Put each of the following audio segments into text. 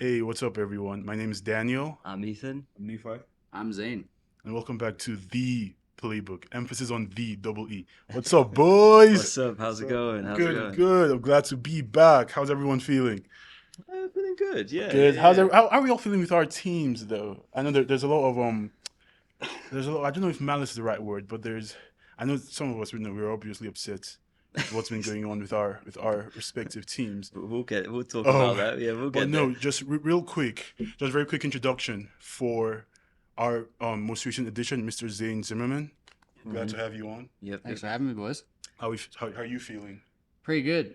Hey, what's up, everyone? My name is Daniel, I'm Ethan. I'm Nephi. I'm Zane. and welcome back to the Playbook. Emphasis on the double E. What's up, boys? What's up? How's it going? How's it Good, going? good. I'm glad to be back. How's everyone feeling? Feeling good. Yeah. Good. Yeah, How are we all feeling with our teams, though? I know there's a lot of there's a lot. I don't know if malice is the right word, but I know some of us we're obviously upset with what's been going on with our respective teams. We'll talk Oh, about that. Yeah, we'll But get no, there. just real quick, just very quick introduction for our most recent edition, Mr. Zane Zimmerman. Glad to have you on. Yep. Thanks for having me, boys. How are you feeling? Pretty good.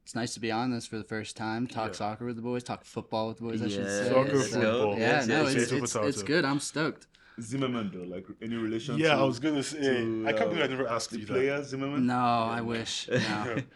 It's nice to be on this for the first time. Talk Yeah. soccer with the boys. Talk football with the boys. I should Yeah, say. Soccer, let's So, football. go. Yeah, Yes, no, yes, yes. it's good. I'm stoked. Zimmerman, though, like any relation Yeah, to, I was gonna say. to, I can't believe I never asked the you that. player Zimmerman? No, I wish. No,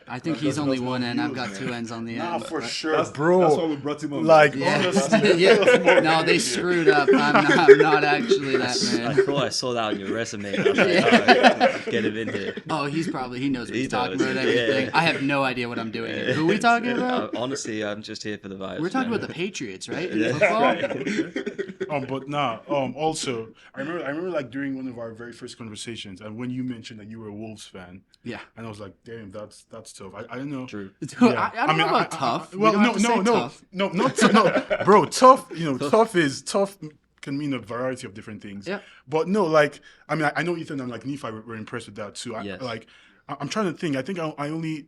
I think That he's doesn't only have one no end. I've views, got man. two ends on the Nah, end. for but- sure, That's bro. why we brought him on. Like, man. honestly, yeah. No, they screwed up. I'm not actually that I man. thought I saw that on your resume. I was like, alright, get him in here. Oh, he knows what He he's talking knows, about yeah. everything. I have no idea what I'm doing here. Who are we talking about? Honestly, I'm just here for the vibes. We're talking man. about the Patriots, right? In Yeah. football. but nah. Also, I remember like during one of our very first conversations, and when you mentioned that you were a Wolves fan, Yeah. and I was like, damn, that's tough. I don't know. True. I don't know about tough. We Well, don't have to say no, tough. no, bro. Tough. Tough can mean a variety of different things. Yeah. But no, like, I know Ethan and like Nephi were impressed with that too. Yes. I'm trying to think. I think I've only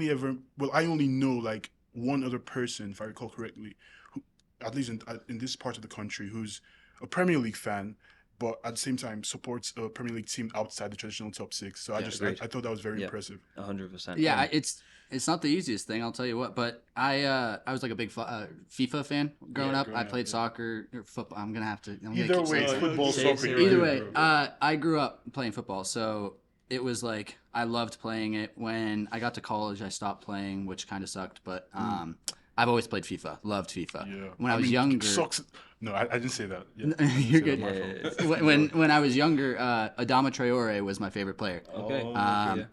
ever, I only know like one other person, if I recall correctly, who, at least in this part of the country, who's a Premier League fan, but at the same time supports a Premier League team outside the traditional top six. So I agreed. thought that was very Yeah. impressive. 100%. Yeah, it's not the easiest thing, I'll tell you what. But I was like a big FIFA fan growing up. I played soccer or football. I'm gonna Either keep way, saying it's that. football, Say- soccer. say you're it. Either good, way, bro. I grew up playing football, so it was like I loved playing it. When I got to college, I stopped playing, which kind of sucked. But I've always played FIFA, loved FIFA. Yeah. When I was younger, Sucks. No, I didn't say that. Yeah. You're good. My Yeah, fault. when I was younger, Adama Traore was my favorite player. Okay. Um,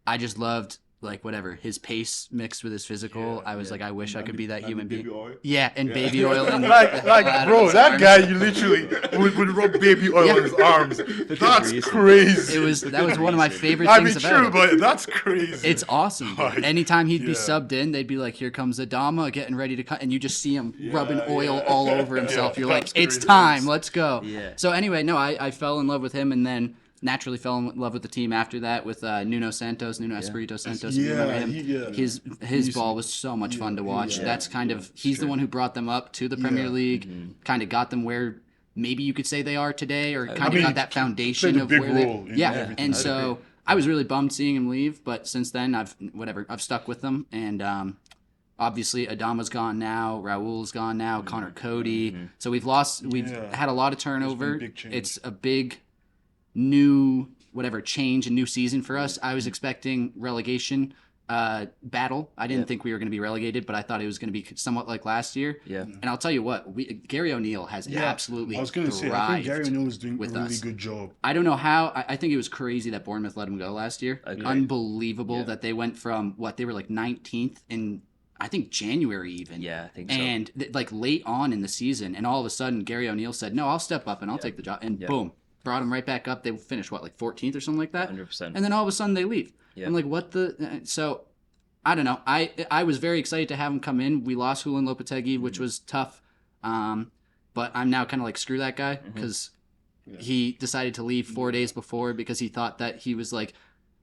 I just loved like whatever his pace mixed with his physical. Yeah, I was like, I wish I could be that And human the baby being. oil. Yeah, and baby oil and Like, out of bro, his that arms. guy, you literally would rub baby oil on his arms. That's reason. crazy. That was one of my favorite I things mean, about true, it. but that's crazy. It's awesome. Like, Anytime he'd be yeah. subbed in, they'd be like, "Here comes Adama, getting ready to cut," and you just see him rubbing Yeah, oil yeah. all over himself. Yeah, You're like, that's "It's crazy. time, let's go." Yeah. So anyway, no, I fell in love with him, and then naturally fell in love with the team after that with Nuno Espirito Santos. If you remember him. His ball was so much fun to watch. yeah, That's kind of he's the one who brought them up to the Premier Yeah. League, kind of got them where maybe you could say they are today, or kind of mean, got that foundation played a of big where they. role in Yeah, everything. and I so I was really bummed seeing him leave, but since then I've stuck with them, and obviously Adama's gone now, Raul's gone now, Connor Cody. So we've Yeah. had a lot of turnover. big change. It's a big new change and new season for us. I was expecting relegation battle. I didn't think we were going to be relegated, but I thought it was going to be somewhat like last year. Yeah. And I'll tell you what, Gary O'Neill has absolutely I was going to say, I think Gary thrived. O'Neill is doing a with really us. good job. I don't know how. I think it was crazy that Bournemouth let him go last year. Agreed. Unbelievable Yeah. that they went from they were like 19th in I think January even. Yeah, I think so. And like late on in the season, and all of a sudden Gary O'Neill said, "No, I'll step up and I'll take the job," and boom, brought him right back up. They finished like 14th or something like that. 100%. And then all of a sudden they leave. Yeah. I'm like, what the? So I don't know. I was very excited to have him come in. We lost Julian Lopetegui, which was tough. But I'm now kind of like, screw that guy, because he decided to leave 4 days before because he thought that he was like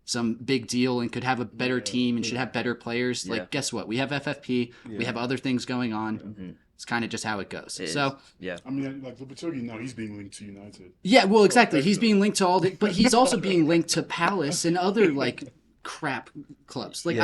some big deal and could have a better team and should have better players. Yeah. Like, guess what? We have FFP. We have other things going on. It's kind of just how it goes. It So is. Yeah. I mean, like Lopetegui now, he's being linked to United. yeah, well, exactly. He's being linked to all the, but he's also being linked to Palace and other like crap clubs. Like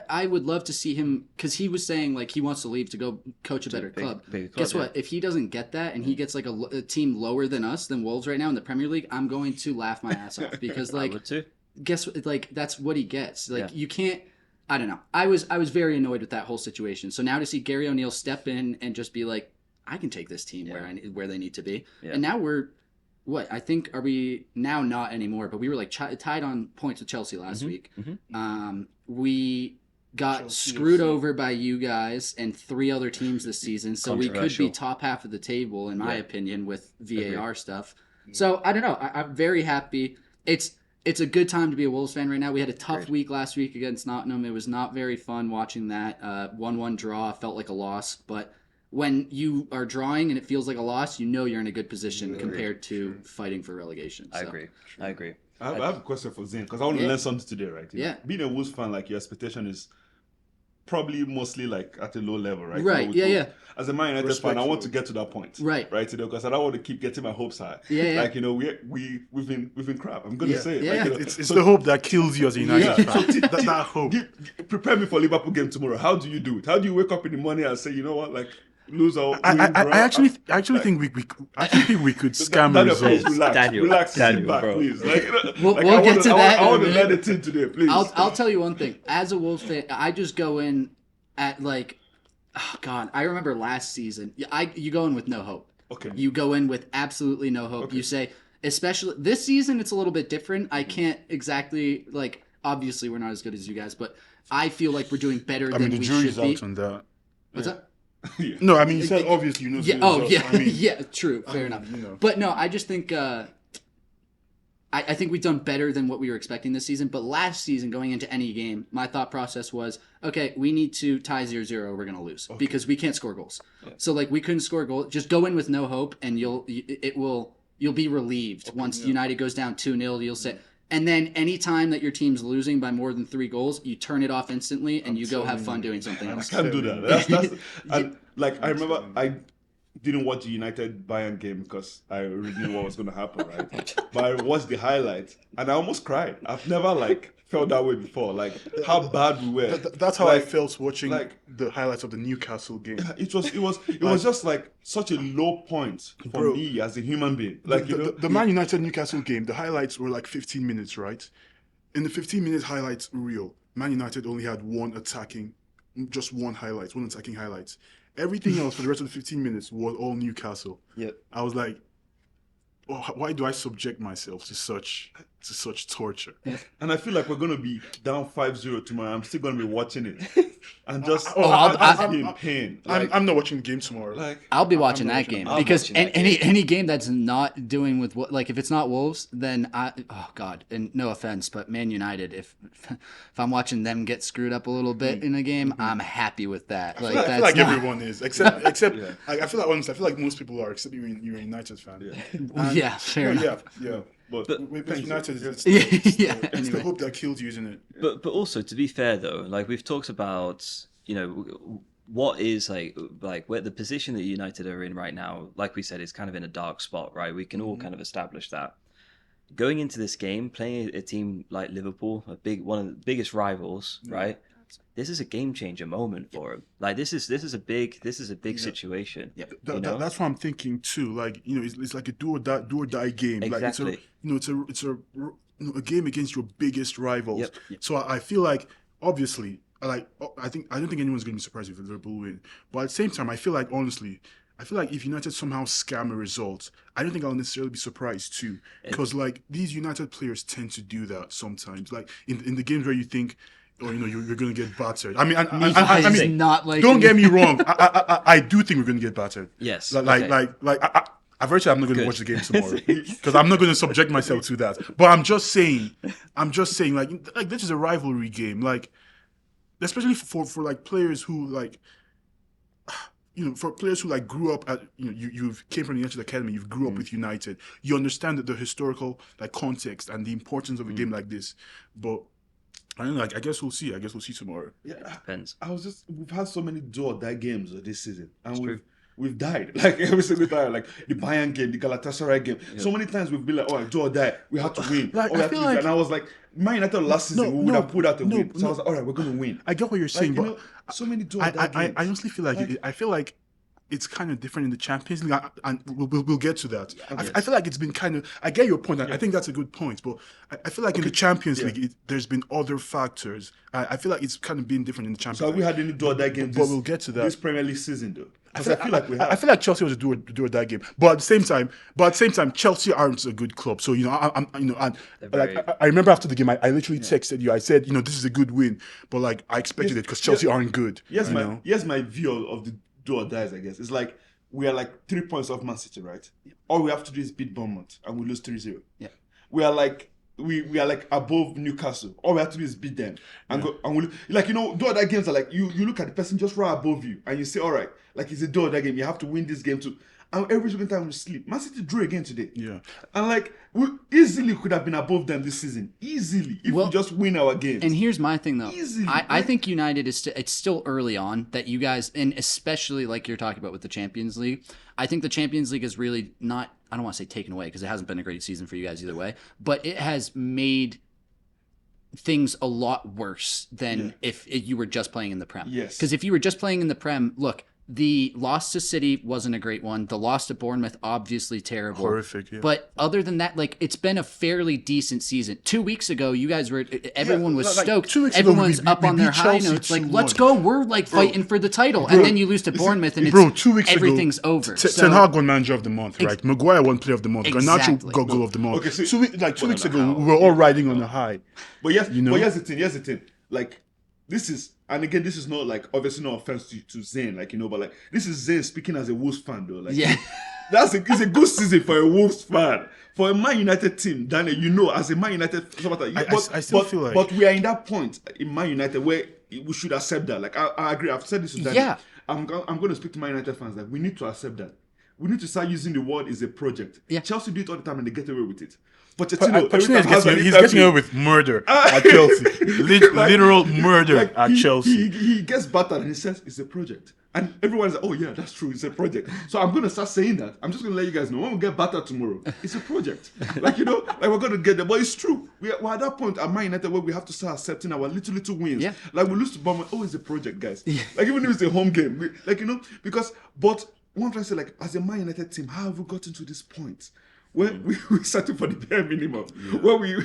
I would love to see him, because he was saying like he wants to leave to go coach a better club. bigger club, Guess yeah. what? If he doesn't get that and he gets like a team lower than us, than Wolves right now in the Premier League, I'm going to laugh my ass off, because I like would too. guess what? Like that's what he gets. Like Yeah. you can't. I don't know. I was very annoyed with that whole situation. So now to see Gary O'Neill step in and just be like, I can take this team where they need to be. Yeah. And now we're what? I think are we now not anymore, but we were like tied on points with Chelsea last week. We got Chelsea screwed FC. over by you guys and 3 other teams this season, so we could be Controversial. top half of the table, in my Yeah. opinion, with VAR stuff. So I don't know. I'm very happy. It's a good time to be a Wolves fan right now. We had a tough week last week against Nottingham. It was not very fun watching that 1-1 draw. Felt like a loss, but when you are drawing and it feels like a loss, you know you're in a good position compared to fighting for relegation. I So. agree. I agree. I have a question for Zane because I want to Yeah. learn something today, right? Yeah. Being a Wolves fan, like your expectation is probably mostly like at a low level, right? Right, With yeah, Wolves. yeah. As a Man United fan, I want to Respectfully. get to that point, Right. Right, because I don't want to keep getting my hopes high. Yeah, yeah. Like we've been crap. I'm gonna Yeah, say it. yeah. Like, you know, It's the hope that kills you as a United Yeah. fan. That hope. prepare me for Liverpool game tomorrow. How do you do it? How do you wake up in the morning and say, you know what, like lose or win, I draw? actually think we could scam Daniel, please results. relax, Daniel, relax, sit Daniel, back, bro. please. Like, We'll I get wanna- to I that want in a to learn minute. it in today, please. I'll tell you one thing. As a Wolves fan, I just go in at like, oh God, I remember last season. You go in with no hope. Okay. You go in with absolutely no hope. Okay. You say, especially this season, it's a little bit different. I can't exactly like. Obviously, we're not as good as you guys, but I feel like we're doing better I than mean, the we jury's should be. out on that. What's that? Yeah. No, I mean, you said obviously, you know. Yeah. the Oh, results. yeah. I mean, yeah. True. Fair enough. you know. But no, I just think I think we've done better than what we were expecting this season. But last season, going into any game, my thought process was, okay, we need to tie 0-0 or we're gonna lose because we can't score goals. So like we couldn't score a goal. Just go in with no hope, and you'll be relieved once United goes down 2-0. You'll say. And then any time that your team's losing by more than 3 goals, you turn it off instantly and you go have fun doing something I else. can't do that. That's and like I remember I didn't watch the United Bayern game because I already knew what was going to happen, right? But I watched the highlights and I almost cried. I've never like felt that way before. Like how bad we were. That's how I Like, felt watching like- the highlights of the Newcastle game. It was just like such a low point for Bro, me as a human being. Like you know, The Man United Newcastle game, the highlights were like 15 minutes, right? In the 15-minute highlights reel, Man United only had just one attacking highlights. Everything else for the rest of the 15 minutes was all Newcastle. Yep. I was like, oh, why do I subject myself to such torture? and I feel like we're gonna be down 5-0 tomorrow. I'm still gonna be watching it and just I'm- in pain. Like, I'm not watching the game tomorrow. like I'll be watching not that watching game I'm because watching that any game that's not doing with what like if it's not Wolves, then oh God, and no offense, but Man United, if I'm watching them get screwed up a little bit in a game, I'm happy with that. Like I that's feel like not- everyone is, except I feel like honestly, I feel like most people are, except you're a United fan. yeah, fair enough. Yeah. but With thank you. United, it's, Yeah, it's anyway. the hope that kills you, isn't it? But also to be fair though, like we've talked about, you know, what is like where the position that United are in right now, like we said, is kind of in a dark spot, right? We can all kind of establish that. Going into this game, playing a team like Liverpool, one of the biggest rivals, right? This is a game changer moment for them. Like this is a big situation. You know? That's what I'm thinking too. Like it's like a do or die game. Exactly. Like it's a game against your biggest rivals. Yep. So I feel like obviously I don't think anyone's going to be surprised if Liverpool win. But at the same time, I feel like if United somehow scam a result, I don't think I'll necessarily be surprised too. Because like these United players tend to do that sometimes. Like in the games where you think, or you're going to get battered. I mean, I He's mean, not like don't get me wrong. I do think we're going to get battered. Yes. I've okay. already said I'm not going to watch the game tomorrow because I'm not going to subject myself to that. But I'm just saying, like this is a rivalry game, like especially for like players who like, for players who like grew up at you've came from the United Academy, you've grew up with United, you understand that the historical like context and the importance of a game like this. But I don't know. Like, I guess we'll see. Tomorrow. Yeah, Depends. we've had so many do or die games this season, and true. we've died like every single time. Like the Bayern game, the Galatasaray game. So many times we've been like, oh, do or die, we have to win. Like, we I have to feel win. like- And I was like, Man United last season we would have pulled out a win. So I was like, all right, we're gonna win. I get what you're saying, Like, but so many do or die games. I honestly feel like I feel like it's kind of different in the Champions League, and we'll get to that. I feel like it's been kind of. I get your point. I think that's a good point, but I feel like in the Champions League, there's been other factors. I feel like it's kind of been different in the Champions So have League. we had any do or die games? But we'll get to that. This Premier League season, though. I 'Cause feel, I feel like Chelsea was a do or die game, but at the same time, Chelsea aren't a good club. So I remember after the game, I literally texted you. I said, this is a good win, but like I expected it because Chelsea aren't good. Here's my view of the do or dies. I guess it's like we are like 3 points off Man City, right? All we have to do is beat Bournemouth, and we lose 3-0. Yeah, we are like. We are like above Newcastle. All we have to do is beat them and go. And we like do or die games are like you look at the person just right above you and you say, all right, like it's a do or die game. You have to win this game too. And every single time we sleep, Man City drew again today. Yeah, and like we easily could have been above them this season, easily if we just win our games. And here's my thing though, Easily. I think United is it's still early on that you guys, and especially like you're talking about with the Champions League. I think the Champions League is really not. I don't want to say taken away because it hasn't been a great season for you guys either way, but it has made things a lot worse than if you were just playing in the Prem. Yes. Because if you were just playing in the Prem, look, the loss to City wasn't a great one. The loss to Bournemouth, obviously terrible. horrific. Yeah. But other than that, like it's been a fairly decent season. 2 weeks ago, you guys were everyone was like, stoked. 2 weeks ago, Everyone's we up on beat their high Chelsea notes. Like, 2-1. let's go. We're like fighting for the title, and then you lose to Bournemouth, and it's 2 weeks everything's ago, over. Ten Hag won Manager of the Month, right? Maguire won Player of the Month. Exactly. Garnacho got Goal of the Month. Okay, so- 2 weeks ago, we were all riding on a high. But yes, You know? but here's the thing. Like, this is, and again, this is not like obviously no offense to Zayn, like but like this is Zayn speaking as a Wolves fan, though. Like, Yeah. it's a good season for a Wolves fan. For a Man United team, Daniel, as a Man United supporter, I still feel like- but we are in that point in Man United where we should accept that. Like, I agree. I've said this to Daniel. Yeah. I'm going to speak to Man United fans. Like, we need to accept that. We need to start using the word is a project. Yeah. Chelsea do it all the time and they get away with it. But Pochettino he's getting away with murder at Chelsea. Literal murder at Chelsea. He gets battered and he says it's a project. And everyone's like, oh yeah, that's true, it's a project. So I'm going to start saying that. I'm just going to let you guys know, when we get battered tomorrow, it's a project. like we're going to get there. But it's true. We're at that point at Man United where we have to start accepting our little wins. Yeah. Like we lose to Bournemouth, oh, it's a project, guys. Like even if it's a home game. But one trying to say, like, as a Man United team, how have we gotten to this point? Where we settle for the bare minimum, where we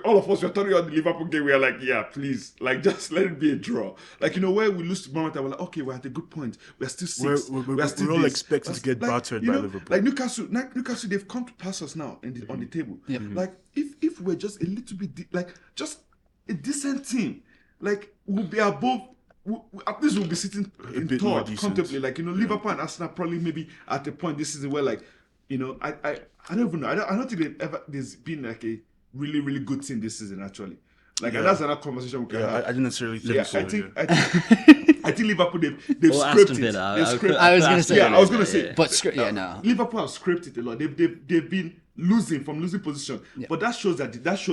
all of us were turning on the Liverpool game, we are like, yeah, please, like just let it be a draw. Like where we lose to Bournemouth, we're like, okay, we're at a good point. We're still six. We're all expected to get battered by Liverpool. Like Newcastle, they've come to pass us now on the table. Yep. Like if we're just a little bit just a decent team, like we'll be above. At least we'll be sitting in bit more third decent. comfortably. Like Liverpool and Arsenal probably maybe at the point this season where like. I don't even know. I don't think there's been like a really, really good team this season actually. Like and that's another conversation we can have. I didn't necessarily think so. I think Liverpool they've Or scraped Aston it. Villa. They've scraped I was gonna say- I was gonna say. But no. Liverpool have scraped it a lot. They've been losing position. Yeah. But that shows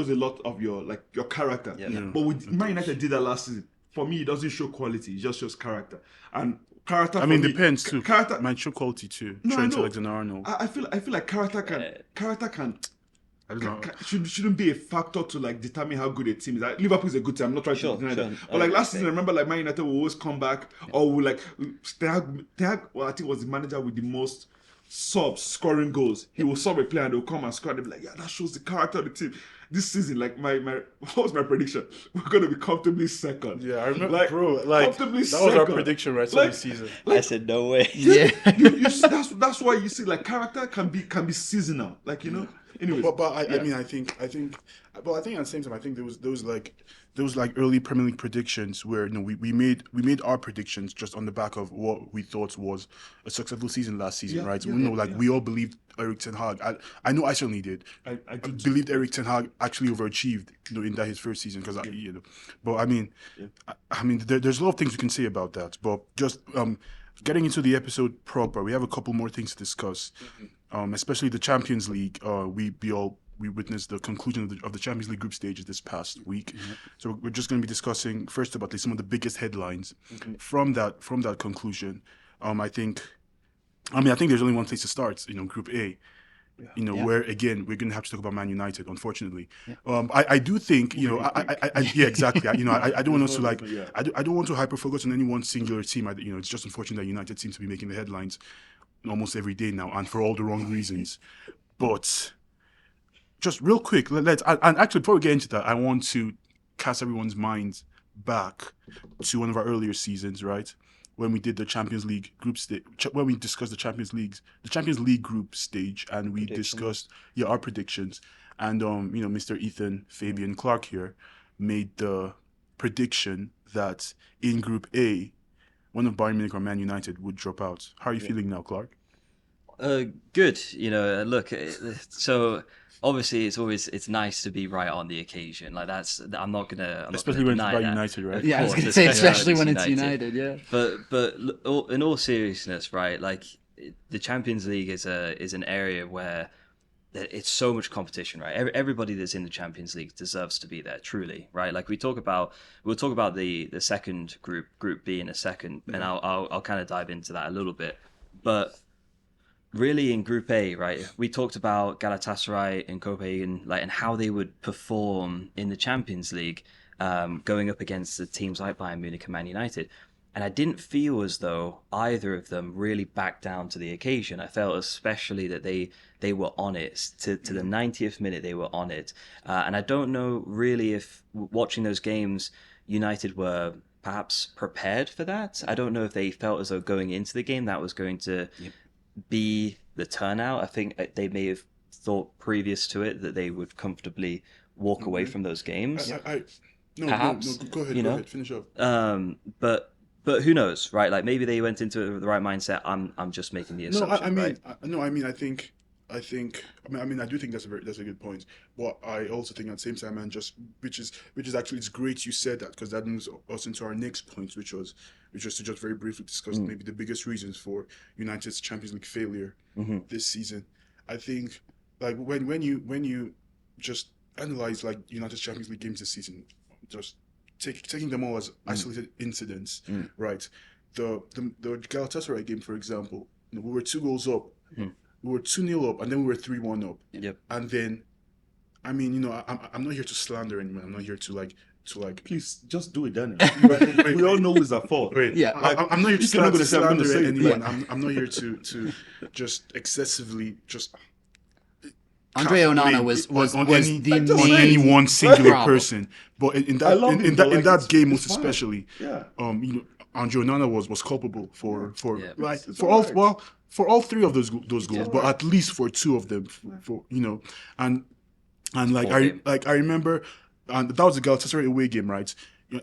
a lot of your character. Yeah. But with Man United did that last season. For me, it doesn't show quality. It just shows character. And character. I mean, for me, depends too. Character. Might show quality too. No, I Trent know. Alexander-Arnold. I feel like character can I don't know. shouldn't be a factor to like determine how good a team is. Like, Liverpool is a good team. I'm not trying to deny that. But like last season, I remember like Man United will always come back or will like Ten Hag, well, I think was the manager with the most subs scoring goals. He will sub a player and they'll come and score. They'll be like, yeah, that shows the character of the team. This season, like my what was my prediction? We're gonna be comfortably second. Yeah, I remember, Like, bro. Like comfortably that was our second. prediction, right? Like- This season. I said no way. Yeah. you see, that's why you see like character can be seasonal. Like Anyways, But I mean, I think, but I think at the same time, I think there was like early Premier League predictions where we made our predictions just on the back of what we thought was a successful season last season, Yeah, right? So yeah, we all believed Eric Ten Hag. I know I certainly did. I do too. believed Eric Ten Hag actually overachieved, in that his first season because But I mean, there's a lot of things we can say about that. But just getting into the episode proper, we have a couple more things to discuss. Especially the Champions League. We witnessed the conclusion of the Champions League group stages this past week. Mm-hmm. So we're just going to be discussing first about some of the biggest headlines from that conclusion. I think there's only one place to start. Group A. Where again we're gonna have to talk about Man United, unfortunately. I do think yeah, exactly. I don't want us to like I don't want to hyper focus on any one singular team. It's just unfortunate that United seem to be making the headlines almost every day now, and for all the wrong reasons. But just real quick, let's and actually before we get into that, I want to cast everyone's minds back to one of our earlier seasons, right? When we did the Champions League group stage, when we discussed the Champions League group stage, and we discussed our predictions, and Mr. Ethan Fabian Clark here made the prediction that in Group A, one of Bayern Munich or Man United would drop out. How are you feeling now, Clark? Good. Look, so obviously it's nice to be right on the occasion. Like I'm not gonna especially when it's deny by that. United, right? Yeah, I was gonna say especially when it's United. Yeah. But in all seriousness, right? Like the Champions League is an area where it's so much competition, right? Everybody that's in the Champions League deserves to be there, truly, right? Like we'll talk about the second group B in a second, and I'll kind of dive into that a little bit, but. Really, in Group A, right? We talked about Galatasaray and Copenhagen, and how they would perform in the Champions League, going up against the teams like Bayern Munich and Man United, and I didn't feel as though either of them really backed down to the occasion. I felt especially that they were on it to the 90th minute. They were on it, and I don't know really if watching those games, United were perhaps prepared for that. I don't know if they felt as though going into the game that was going to. Be the turnout. I think they may have thought previous to it that they would comfortably walk away from those games. Perhaps. No, go ahead, finish up. But who knows, right? Like maybe they went into it with the right mindset. I'm just making the assumption. I do think that's a good point. But I also think at the same time, and just which is actually, it's great you said that, because that moves us into our next point, which was to just very briefly discuss maybe the biggest reasons for United's Champions League failure this season. I think like when you just analyze like United's Champions League games this season, just taking them all as isolated incidents, right? The Galatasaray game, for example, we were 2 goals up. We were 2-0 up, and then we were 3-1 up. Yep. And then, I'm not here to slander anyone. I'm not here to like. Please just do it, Daniel. We all know it's at fault. Wait, yeah. I'm not here to slander anyone. Yeah. I'm not here to just excessively just. Andre Onana was any one singular person, but in that game most especially, Andre Onana was culpable for all 3 of those goals, but at least for 2 of them, and I remember, and that was the Galatasaray away game, right?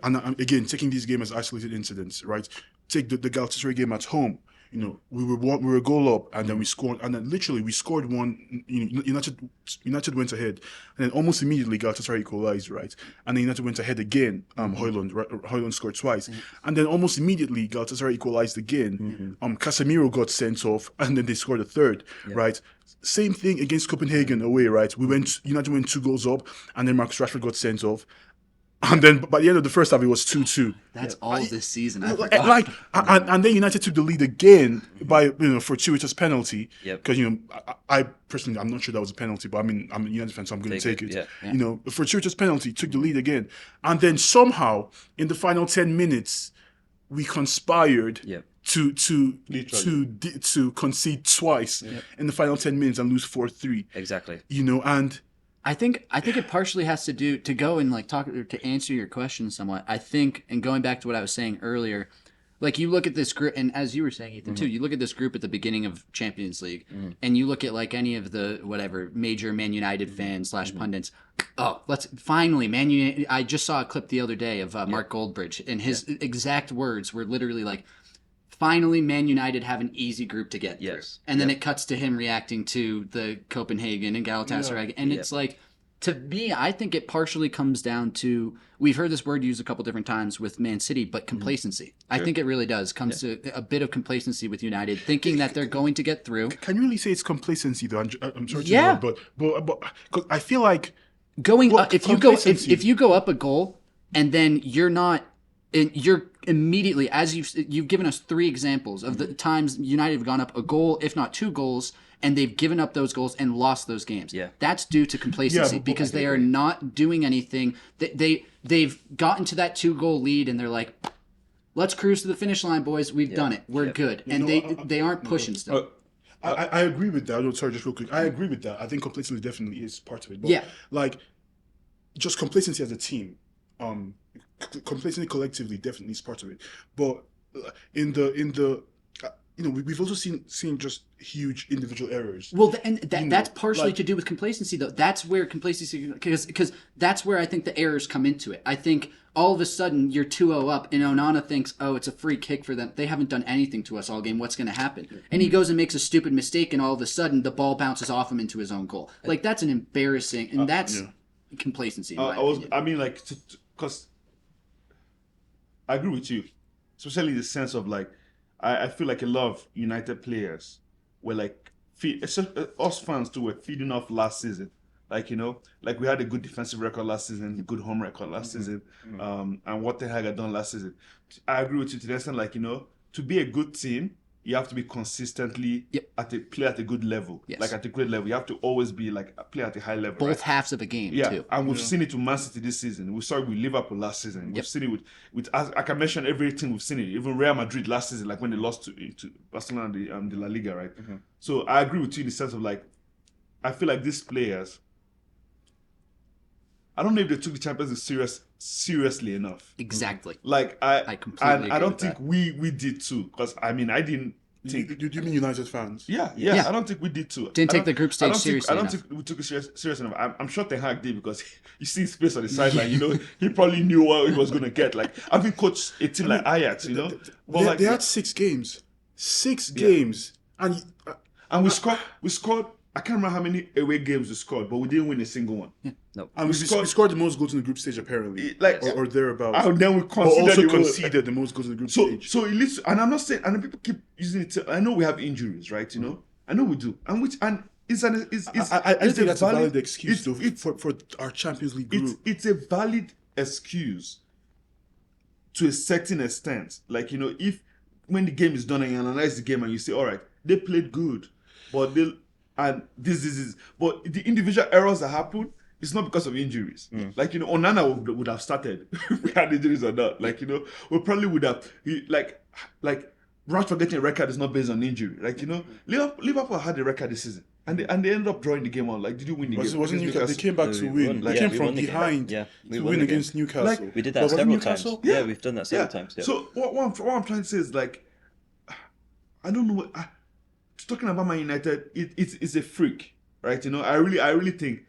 And again, taking these games as isolated incidents, right? Take the Galatasaray game at home. We were a goal up, and then we scored, and then literally we scored one. United went ahead, and then almost immediately Galatasaray equalized, right? And then United went ahead again. Højlund scored twice, and then almost immediately Galatasaray equalized again. Casemiro got sent off, and then they scored a third, right? Same thing against Copenhagen away, right? United went 2 goals up, and then Marcus Rashford got sent off. And then by the end of the first half, it was 2-2. That's all this season. And then United took the lead again by fortuitous penalty. Because I personally, I'm not sure that was a penalty, but I'm a United fan, so I'm going to take it. A fortuitous penalty, took the lead again, and then somehow in the final 10 minutes, we conspired to concede twice in the final 10 minutes and lose 4-3. Exactly. And. I think it partially has to do to go and talk to answer your question somewhat. I think, and going back to what I was saying earlier, you look at this group, and as you were saying, Ethan, too, you look at this group at the beginning of Champions League, and you look at any of the major Man United fans / pundits. Oh, let's finally Man United. I just saw a clip the other day of Mark Goldbridge, and his exact words were literally finally, Man United have an easy group to get through. And then it cuts to him reacting to the Copenhagen and Galatasaray. And it's to me, I think it partially comes down to, we've heard this word used a couple different times with Man City, but complacency. I think it really does. Comes to a bit of complacency with United, thinking that they're going to get through. Can you really say it's complacency, though? I'm sorry to interrupt, but cause I feel like going up, if you go up a goal and then you're not. And immediately, as you've given us 3 examples of the times United have gone up a goal, if not 2 goals, and they've given up those goals and lost those games. Yeah. That's due to complacency but because I they think- are not doing anything. They've gotten to that 2-goal lead and they're like, let's cruise to the finish line, boys. We've done it. We're good. And they aren't pushing still. I agree with that. No, sorry, just real quick. I agree with that. I think complacency definitely is part of it. But Yeah. like, just complacency as a team, complacency collectively definitely is part of it. But in the we've also seen just huge individual errors. Well, that's partially like- to do with complacency, though. That's where complacency, because that's where I think the errors come into it. I think all of a sudden you're 2-0 up, and Onana thinks, oh, it's a free kick for them. They haven't done anything to us all game. What's going to happen? And he goes and makes a stupid mistake, and all of a sudden the ball bounces off him into his own goal. Like, that's an embarrassing, and that's complacency. In my opinion. I mean, like, because I agree with you, especially in the sense of like, I feel like a lot of United players were like, us fans too were feeding off last season. Like, like we had a good defensive record last season, a good home record last season, and what the heck had done last season. I agree with you to the extent, like, to be a good team, you have to be consistently play at a good level. Yes. Like at a great level. You have to always be like play at a high level. Both right? halves of a game, Yeah, too. and we've seen it with Man City this season. We saw it with Liverpool last season. We've seen it with as I can mention every team we've seen it. Even Real Madrid last season, like when they lost to Barcelona and the La Liga, right? So I agree with you in the sense of like, I feel like these players, I don't know if they took the Champions League seriously enough. Exactly. Like I completely agree I don't with think that. we did too, because I mean I didn't think. Do you mean United fans? Yeah, Yeah. I don't think we did too. Didn't I take don't- the group stage I don't seriously Think, I don't enough. think we took it serious enough. I'm sure Ten Hag did because you see his face on the sideline. He probably knew what he was going to get. Like I've been coached a team like Ajax, but They had 6 games. 6 games. And we scored. I can't remember how many away games we scored, but we didn't win a single one. we scored the most goals in the group stage, apparently. Like- or thereabouts. And then we But considered also the whole- conceded the most goals in the group So stage. it leads, and I'm not saying, and people keep using it. I know we have injuries, right? I know we do, and it's I think that's a valid excuse though, for our Champions League group. It's a valid excuse to a certain extent. Like, if when the game is done and you analyze the game and you say, all right, they played good, but this is, but the individual errors that happen, it's not because of injuries. Like, Onana would have started if we had injuries or not. Like, we probably would have, like Rashford getting a record is not based on injury. Like, Liverpool had a record this season. And they ended up drawing the game on. Like, did you win the game? Wasn't Newcastle? They came back to We win. won. They Yeah, came we from won the game. behind Yeah, to we won win the game. against Newcastle. Like, We did that But wasn't several Newcastle? times. Yeah, we've done that several times. Yeah. So what I'm trying to say is like, I don't know. Talking about Man United, it's a freak, right? I really think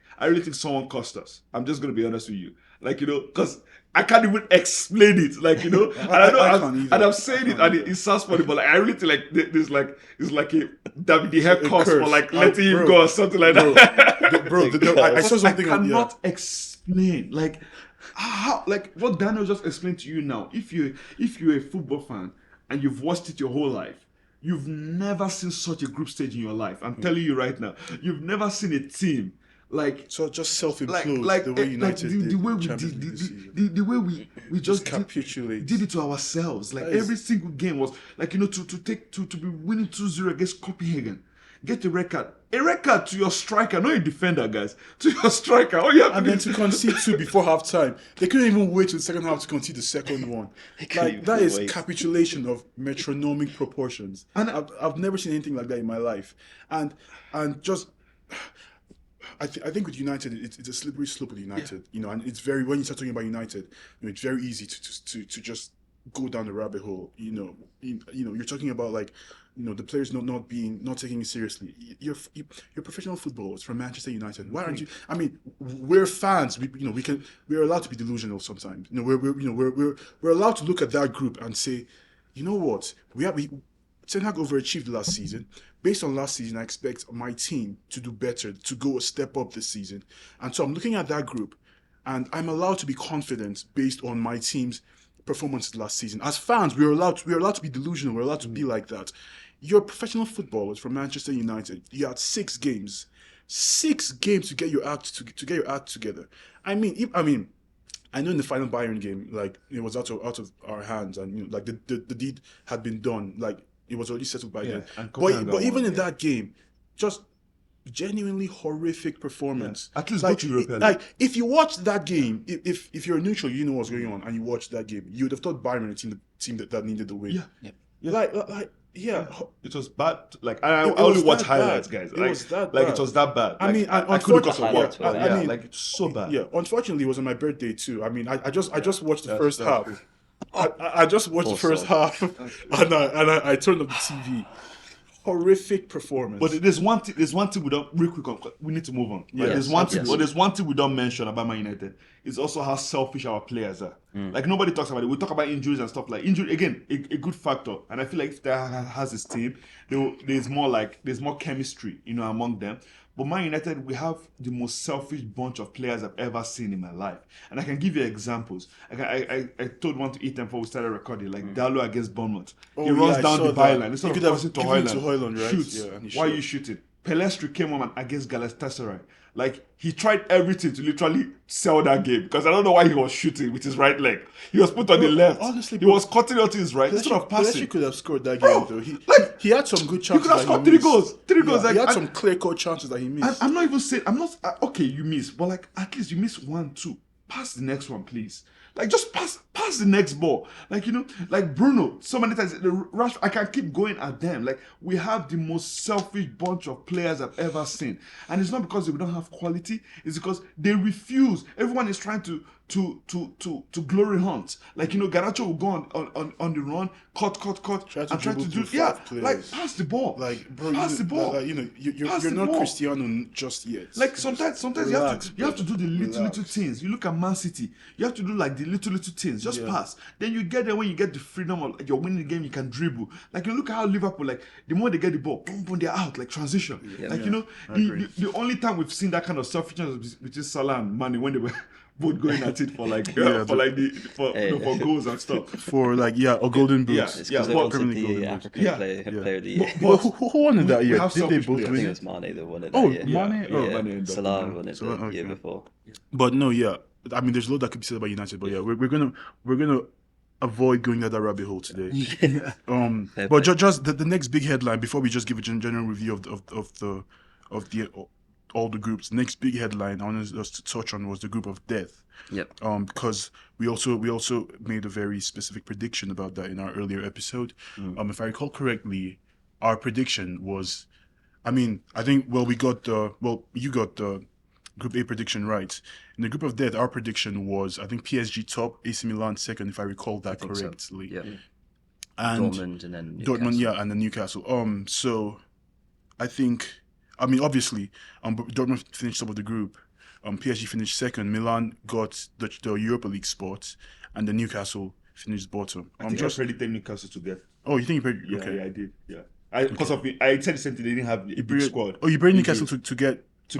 someone cost us. I'm just gonna be honest with you, like because I can't even explain it, like and I know, I can't either. and I'm saying it, and it sounds funny, but like I really think like there's like it's like a David De Gea cost for curse. like letting him Bro. go or something like that. Bro, I saw something I on cannot explain like how like what Daniel just explained to you now. If you're a football fan and you've watched it your whole life, you've never seen such a group stage in your life. I'm telling you right now, you've never seen a team like So just self-implode like the way United the did way we Champions did League this season. the way we just capitulate. did it to ourselves. Like That is- every single game was like to be winning 2-0 against Copenhagen. Get a record to your striker, not a defender, guys. To your striker. All you have And to then do to concede 2 before halftime. They couldn't even wait till the second half to concede the second one. Like, that is wait. capitulation of metronomic proportions. And- And I've never seen anything like that in my life. And just... I think with United, it's a slippery slope with United, and it's very, when you start talking about United, it's very easy to just go down the rabbit hole, you're talking about like, the players not taking it seriously. You're professional footballers from Manchester United. Why aren't you? I mean, we're fans. We're allowed to be delusional sometimes. We're allowed to look at that group and say, you know what, Ten Hag overachieved last season. Based on last season, I expect my team to do better, to go a step up this season. And so I'm looking at that group, and I'm allowed to be confident based on my team's performances last season. As fans, we're allowed to be delusional. We're allowed to be like that. You're professional footballers from Manchester United. You had 6 games to get your act together. I know in the final Bayern game, like it was out of our hands, and like the deed had been done, like it was already settled by then. and But even in yeah. that game, just genuinely horrific performance. At least go Like to Europa League. like if you watch that game, if you're neutral, you know what's going on, and you watch that game, you would have thought Bayern were the team that needed the win. Yeah. Like yeah. It was bad. Like I It only was watch that highlights, bad. guys. It Like, was that like bad. it was that bad. I Like, mean, I couldn't unfortunately, watch. yeah, Yeah, I mean, like it's so bad. yeah, unfortunately, it was on my birthday too. I mean, I just watched the That's- first that's half. true. I just watched the Poor first soul. half, and I turned on the TV. Horrific performance. But there's one thing. There's one thing we don't. Real quick, we need to move on. Yes, There's one thing. yes. But there's one thing we don't mention about Man United. It's also how selfish our players are. Like nobody talks about it. We talk about injuries and stuff. Like injury again, a good factor. And I feel like if that has his team, there's more chemistry, among them. But Man United, we have the most selfish bunch of players I've ever seen in my life. And I can give you examples. I told one to Ethan before we started recording, like Dallo against Bournemouth. He Oh, runs yeah, I down saw the that. byline. Instead He of could have passing to given it to Højlund, Højlund, right? shoots. Yeah, and he Why are shot. you shooting? Pelestri came on against Galatasaray. Like, he tried everything to literally sell that game because I don't know why he was shooting with his right leg. He was put on the Bro, left. honestly, he bro, was cutting out to his right instead of passing. Pelestri could have scored that Bro, game though. like, He had some good You chances. could have that scored he three missed. goals. Three goals. Yeah, Like, he had I- some clear cut chances that he missed. I'm not even saying okay, you miss, but like at least you miss 1, 2. Pass the next one, please. Like just pass the next ball. Like like Bruno, so many times the rush. I can keep going at them. Like we have the most selfish bunch of players I've ever seen, and it's not because we don't have quality. It's because they refuse. Everyone is trying to glory hunt. Like Garnacho will go on the run, cut, Try to and try to dribble do through five players. like pass the ball. Like, bro, pass the ball. like, Pass you're the not ball. Cristiano just yet. Like sometimes Relax, you have to do the little Relax. things. You look at Man City, you have to do like the little things. Just Yeah. pass. Then you get there when you get the freedom of you're winning the game, you can dribble. Like you look at how Liverpool, like the moment they get the ball, boom, boom, they're out, like transition. Like I agree. the only time we've seen that kind of selfishness between Salah and Mane when they were both going at it for like Yeah, for goals and stuff. for like or golden boots. Yeah. It's because they for wanted Premier League the golden boots. African Yeah. player of the year. But who won it that we year? have Did they selfish both players. I win think it it? was Mane that won it Oh, that year. Mane? Oh, Yeah. Mane ended up Salah winning. won it Salah, the year okay. before. But no, I mean, there's a lot that could be said about United, but we're gonna avoid going down that rabbit hole today. Fair But play. just the next big headline before we just give a general review of the all the groups. The next big headline I wanted us to touch on was the group of death. Yep. Because we also made a very specific prediction about that in our earlier episode. If I recall correctly, our prediction was, I mean, I think you got the Group A prediction right. In the group of death, our prediction was, I think, PSG top, AC Milan second, if I recall that think so. correctly. Yeah. And Dortmund and then Dortmund, Newcastle. and then Newcastle. So I think, I mean, obviously, Dortmund finished top of the group. PSG finished second. Milan got the Europa League spot, and then Newcastle finished bottom. I think I predicted Newcastle to get. Oh, you think Yeah, okay? yeah, I did. Yeah, because of it, I said the same thing. They didn't have a big squad. Oh, you bring They Newcastle did. to get to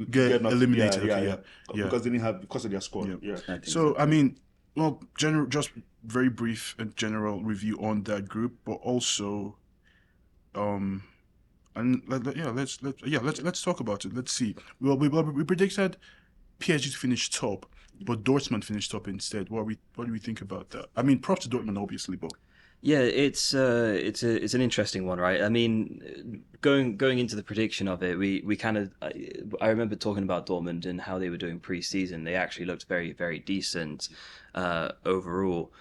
get not- eliminated. Yeah, Okay, yeah, yeah. because they didn't have because of their squad. Yeah. Yeah. I think So I mean, well, just very brief and general review on that group, but also, and let's talk about it. Let's see. Well, we predicted PSG to finish top, but Dortmund finished top instead. What do we think about that? I mean, props to Dortmund, obviously, but Yeah, it's an interesting one, right? I mean, going into the prediction of it, we kind of I remember talking about Dortmund and how they were doing pre-season. They actually looked very, very decent overall.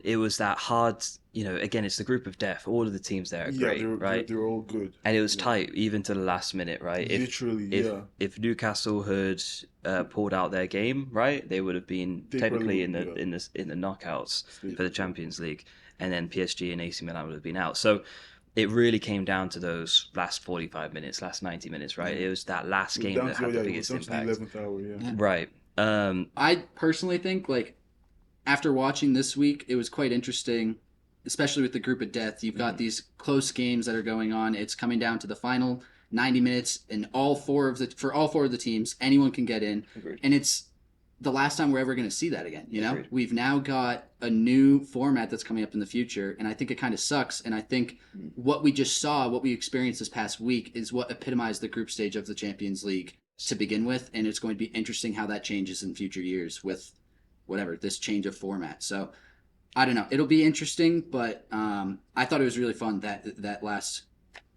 It was that hard, again, it's the group of death. All of the teams there are great, right? They're all good, And it was tight even to the last minute, right? literally. If Newcastle had pulled out their game, right, they would have been They technically probably in the knockouts for the Champions League, and then PSG and AC Milan would have been out. So it really came down to those last 45 minutes, last 90 minutes, right? It was that last game that had the biggest impact, 11th hour. Yeah. right? I personally think, like, after watching this week, it was quite interesting, especially with the group of death. You've got these close games that are going on. It's coming down to the final 90 minutes, and for all four of the teams, anyone can get in. Agreed. And it's the last time we're ever going to see that again. Agreed. We've now got a new format that's coming up in the future, and I think it kind of sucks. And I think what we experienced this past week is what epitomized the group stage of the Champions League to begin with, and it's going to be interesting how that changes in future years with whatever this change of format. So I don't know. It'll be interesting, but I thought it was really fun that last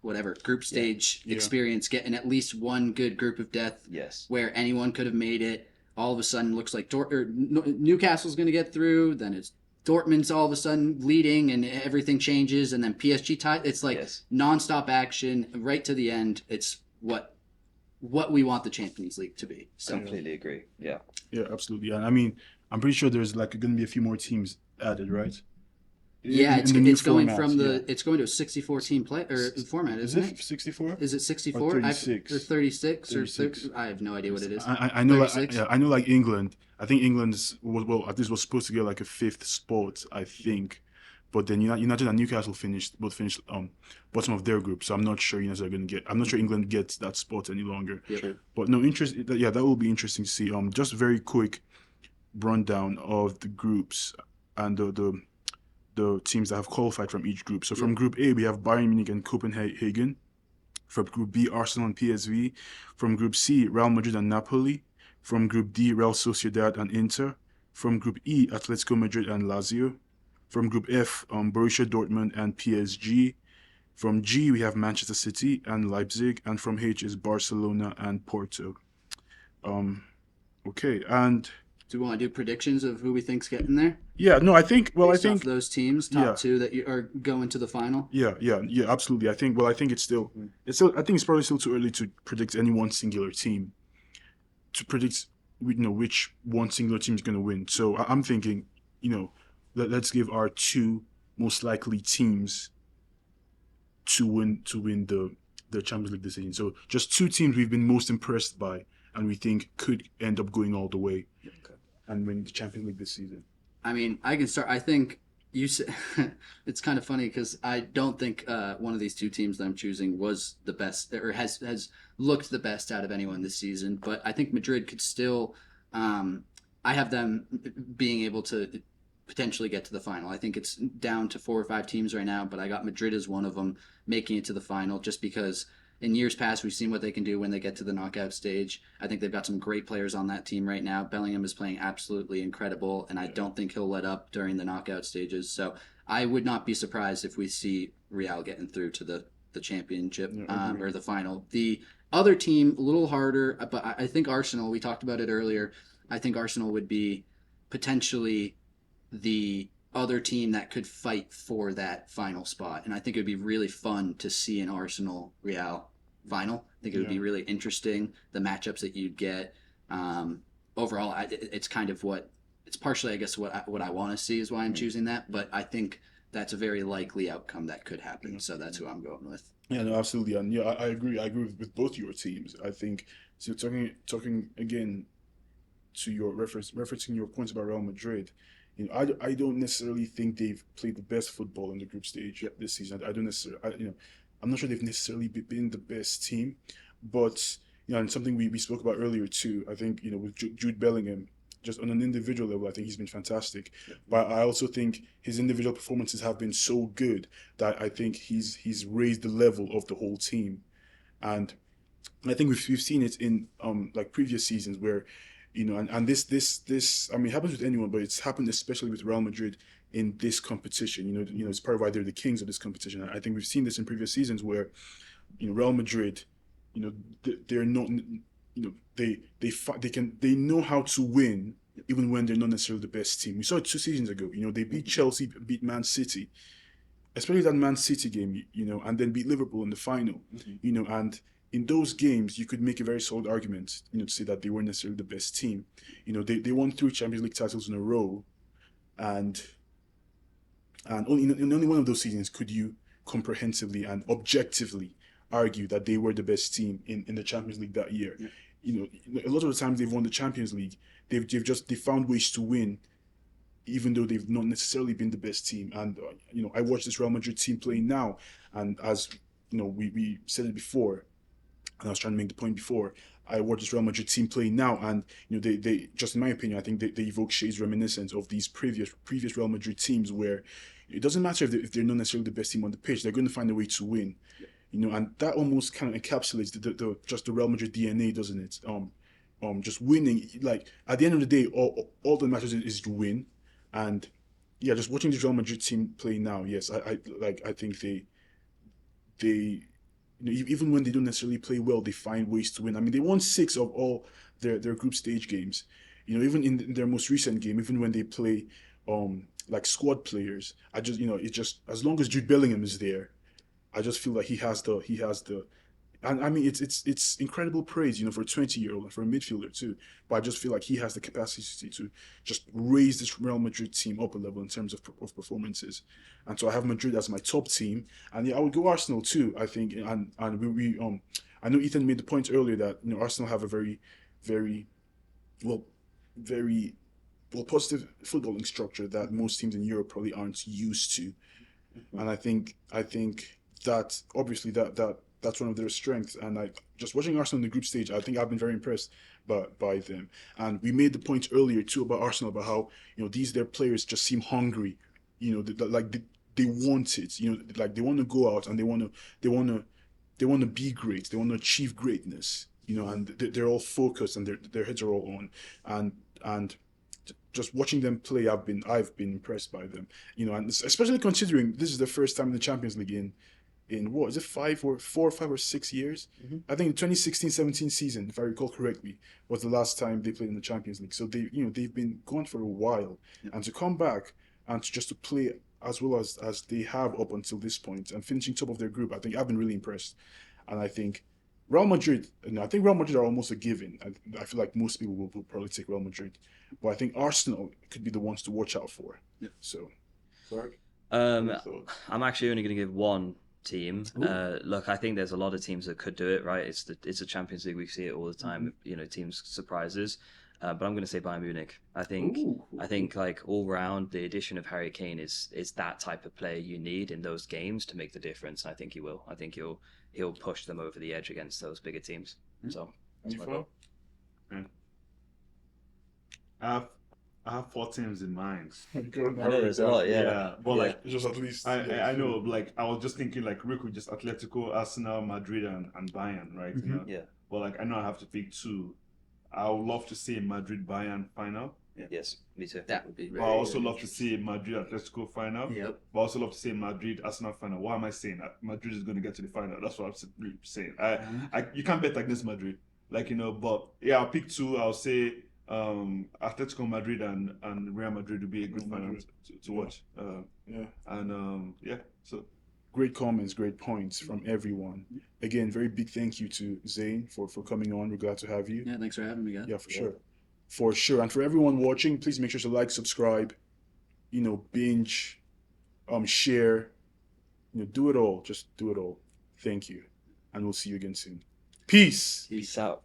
whatever group stage Yeah. experience, getting at least one good group of death Yes. where anyone could have made it. All of a sudden, looks like Newcastle's going to get through. Then it's Dortmund's all of a sudden leading, and everything changes. And then PSG tie. It's like Yes. nonstop action right to the end. It's what we want the Champions League to be. So Completely agree. Yeah. Yeah, absolutely. And I mean, I'm pretty sure there's like going to be a few more teams added, right? yeah, In it's, the new it's going format, from the yeah. it's going to a 64 team play or format, Is isn't it it? 64? Is it 64? Or 36? Or 36 or 36. I have no idea what it is. I know, like, 36? yeah, I know, like England. I think England's well, at least was supposed to get like a fifth spot, I think, but then United and Newcastle both finished bottom of their group, so I'm not sure United are going to get. I'm not sure England gets that spot any longer. Yep. But no, yeah, that will be interesting to see. Just very quick rundown of the groups and the teams that have qualified from each group. So from Group A, we have Bayern Munich and Copenhagen. From Group B, Arsenal and PSV. From Group C, Real Madrid and Napoli. From Group D, Real Sociedad and Inter. From Group E, Atletico Madrid and Lazio. From Group F, Borussia Dortmund and PSG. From G, we have Manchester City and Leipzig. And from H is Barcelona and Porto. Okay, and Do we want to do predictions of who we think's getting there? yeah, no, I think, well, Based I off think, those teams, top yeah. two that are going to the final. yeah, absolutely. I think it's still, I think it's probably still too early to predict any one singular team, to predict, which one singular team is going to win. So I'm thinking, let's give our two most likely teams to win the Champions League this season. So just two teams we've been most impressed by, and we think could end up going all the way and win the Champions League this season. I mean, I can start. I think you. It's kind of funny because I don't think one of these two teams that I'm choosing was the best or has looked the best out of anyone this season. But I think Madrid could still. I have them being able to potentially get to the final. I think it's down to 4 or 5 teams right now, but I got Madrid as one of them making it to the final just because in years past we've seen what they can do when they get to the knockout stage. I think they've got some great players on that team right now. Bellingham is playing absolutely incredible, and I don't think he'll let up during the knockout stages. So I would not be surprised if we see Real getting through to the championship or the final. The other team, a little harder, but I think Arsenal, we talked about it earlier, I think Arsenal would be potentially the other team that could fight for that final spot. And I think it would be really fun to see an Arsenal Real final. I think it would be really interesting, the matchups that you'd get. Overall, it's kind of it's partially, I guess, what I want to see is why I'm choosing that. But I think that's a very likely outcome that could happen. So that's who I'm going with. Yeah, no, absolutely, and yeah, I agree. I agree with both your teams. I think so. Talking again to your referencing your points about Real Madrid. I don't necessarily think they've played the best football in the group stage this season. I don't necessarily, I'm not sure they've necessarily been the best team, but and something we spoke about earlier too. I think with Jude Bellingham, just on an individual level, I think he's been fantastic. Yeah. But I also think his individual performances have been so good that I think he's raised the level of the whole team, and I think we've seen it in like previous seasons where. And this I mean, it happens with anyone, but it's happened especially with Real Madrid in this competition. It's part of why they're the kings of this competition. I think we've seen this in previous seasons where, Real Madrid, they're not, they know how to win even when they're not necessarily the best team. We saw it 2 seasons ago. They beat Chelsea, beat Man City, especially that Man City game. And then beat Liverpool in the final. And in those games, you could make a very solid argument, to say that they weren't necessarily the best team. They won 3 Champions League titles in a row, and only in only one of those seasons could you comprehensively and objectively argue that they were the best team in the Champions League that year. Yeah. A lot of the times they've won the Champions League, they found ways to win, even though they've not necessarily been the best team. And I watched this Real Madrid team playing now, and as we said it before. And I was trying to make the point before. I watched this Real Madrid team play now, and they just in my opinion, I think they evoke shades reminiscent of these previous Real Madrid teams, where it doesn't matter if they're not necessarily the best team on the pitch, they're going to find a way to win. and that almost kind of encapsulates just the Real Madrid DNA, doesn't it? Just winning. Like at the end of the day, all that matters is to win, and yeah, just watching the Real Madrid team play now. Yes, I think they even when they don't necessarily play well, they find ways to win. I mean, they won 6 of all their group stage games. Even in their most recent game, even when they play like squad players, I just it just as long as Jude Bellingham is there, I just feel like he has the and I mean it's incredible praise, for a 20-year-old and for a midfielder too. But I just feel like he has the capacity to just raise this Real Madrid team up a level in terms of performances. And so I have Madrid as my top team, and yeah, I would go Arsenal too. I think, and I know Ethan made the point earlier that Arsenal have a very well very positive footballing structure that most teams in Europe probably aren't used to. And I think that obviously that's one of their strengths. And I just watching Arsenal in the group stage, I think I've been very impressed by them. And we made the point earlier too about Arsenal, about how these their players just seem hungry. Like they want it. Like they want to go out and they want to be great. They want to achieve greatness. And they're all focused and their heads are all on. And just watching them play, I've been impressed by them. And especially considering this is the first time in the Champions League in what is it, 5 or 6 years? I think the 2016-17 season, if I recall correctly, was the last time they played in the Champions League. So they've been gone for a while, and to come back and to play as well as they have up until this point and finishing top of their group, I think I've been really impressed. And I think Real Madrid, I think Real Madrid are almost a given. I feel like most people will probably take Real Madrid, but I think Arsenal could be the ones to watch out for. Yeah. So, Sorry. I'm actually only going to give one team. Ooh. Look, I think there's a lot of teams that could do it, right? It's the Champions League. We see it all the time. Teams surprises. But I'm going to say Bayern Munich. I think like all round, the addition of Harry Kane is that type of player you need in those games to make the difference. And I think he will. I think he'll push them over the edge against those bigger teams. So that's my vote. I have 4 teams in mind. I know there's a lot, yeah. But Yeah. like just at least I know, like I was just thinking like real quick, just Atletico, Arsenal, Madrid, and Bayern, right? Yeah. But like I know I have to pick 2. I would love to see a Madrid Bayern final. Yes, me too. That would be But I also love to see a Madrid Atletico final. Yep. But I also love to see a Madrid Arsenal final. Why am I saying that? Madrid is going to get to the final. That's what I'm saying. You can't bet against Madrid, but yeah, I'll pick 2. I'll say Atletico Madrid and Real Madrid will be a good final to watch. So great comments, great points from everyone. Again, very big thank you to Zane for coming on. We're glad to have you. Yeah, thanks for having me, guys. Yeah, for sure. For sure. And for everyone watching, please make sure to like, subscribe, binge, share, do it all. Just do it all. Thank you. And we'll see you again soon. Peace. Peace out.